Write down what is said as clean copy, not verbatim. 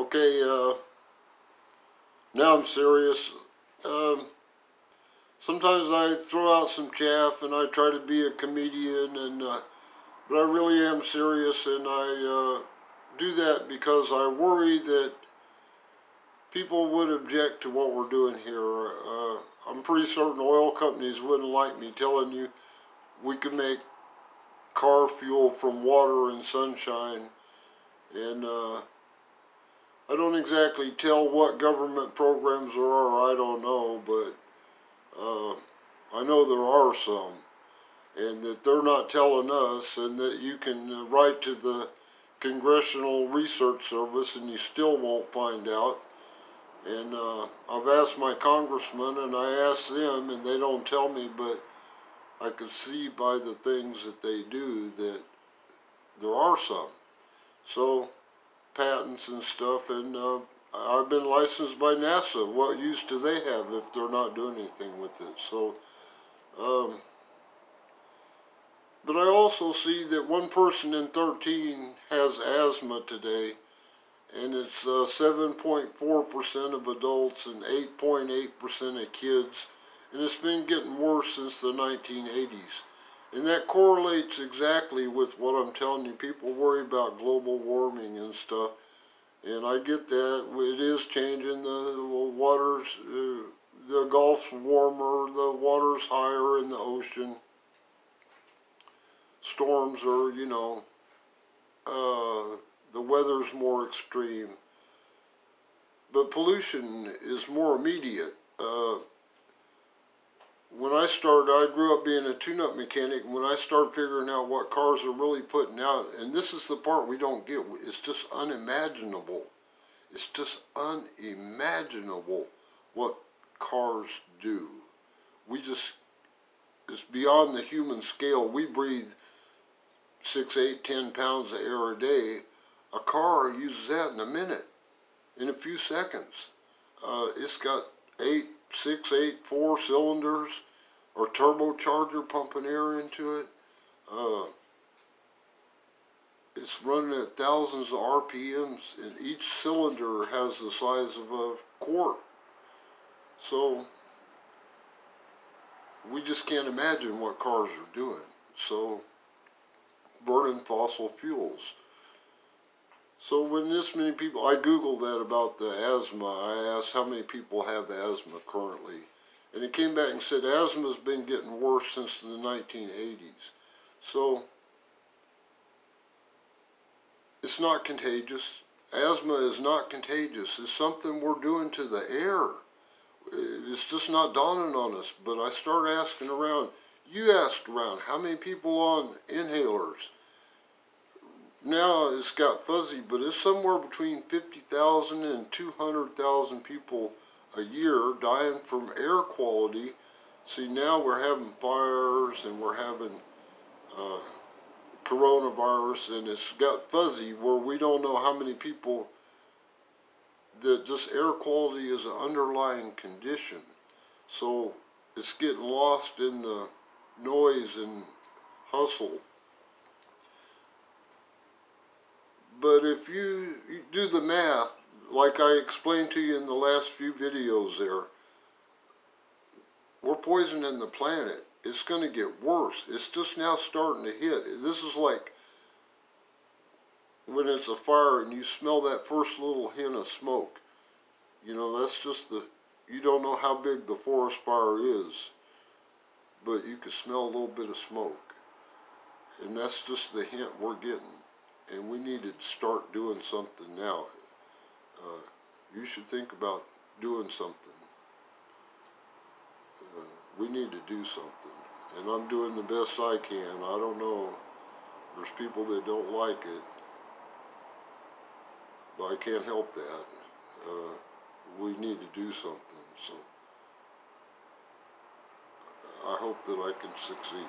Okay, now I'm serious. Sometimes I throw out some chaff and I try to be a comedian, but I really am serious, and I do that because I worry that people would object to what we're doing here. I'm pretty certain oil companies wouldn't like me telling you we can make car fuel from water and sunshine, and I don't exactly tell what government programs there are. I don't know, but I know there are some, and that they're not telling us, and that you can write to the Congressional Research Service and you still won't find out. And I've asked my congressman and I asked them, and they don't tell me, but I could see by the things that they do that there are some. So, patents and stuff, and I've been licensed by NASA. What use do they have if they're not doing anything with it? So, but I also see that 1 person in 13 has asthma today, and it's 7.4% of adults and 8.8% of kids, and it's been getting worse since the 1980s. And that correlates exactly with what I'm telling you. People worry about global warming and stuff, and I get that. It is changing. The waters, the Gulf's warmer, the water's higher in the ocean. Storms are, the weather's more extreme. But pollution is more immediate. When I started, I grew up being a tune-up mechanic, and when I started figuring out what cars are really putting out, and this is the part we don't get, it's just unimaginable. It's just unimaginable what cars do. It's beyond the human scale. We breathe 6, 8, 10 pounds of air a day. A car uses that in a minute, in a few seconds. It's got 4 cylinders or turbocharger pumping air into it. It's running at thousands of RPMs, and each cylinder has the size of a quart. So we just can't imagine what cars are doing. So, burning fossil fuels. So when this many people, I Googled that about the asthma. I asked how many people have asthma currently. And it came back and said asthma's been getting worse since the 1980s. So, it's not contagious. Asthma is not contagious. It's something we're doing to the air. It's just not dawning on us. But I started asking around. You asked around, how many people on inhalers? Now it's got fuzzy, but it's somewhere between 50,000 and 200,000 people a year dying from air quality. See, now we're having fires and we're having coronavirus, and it's got fuzzy where we don't know how many people that just air quality is an underlying condition. So it's getting lost in the noise and hustle. But if you do the math, like I explained to you in the last few videos there, we're poisoning the planet. It's going to get worse. It's just now starting to hit. This is like when it's a fire and you smell that first little hint of smoke. That's just you don't know how big the forest fire is, but you can smell a little bit of smoke. And that's just the hint we're getting. And we need to start doing something now. You should think about doing something. We need to do something. And I'm doing the best I can. I don't know. There's people that don't like it. But I can't help that. We need to do something. So I hope that I can succeed.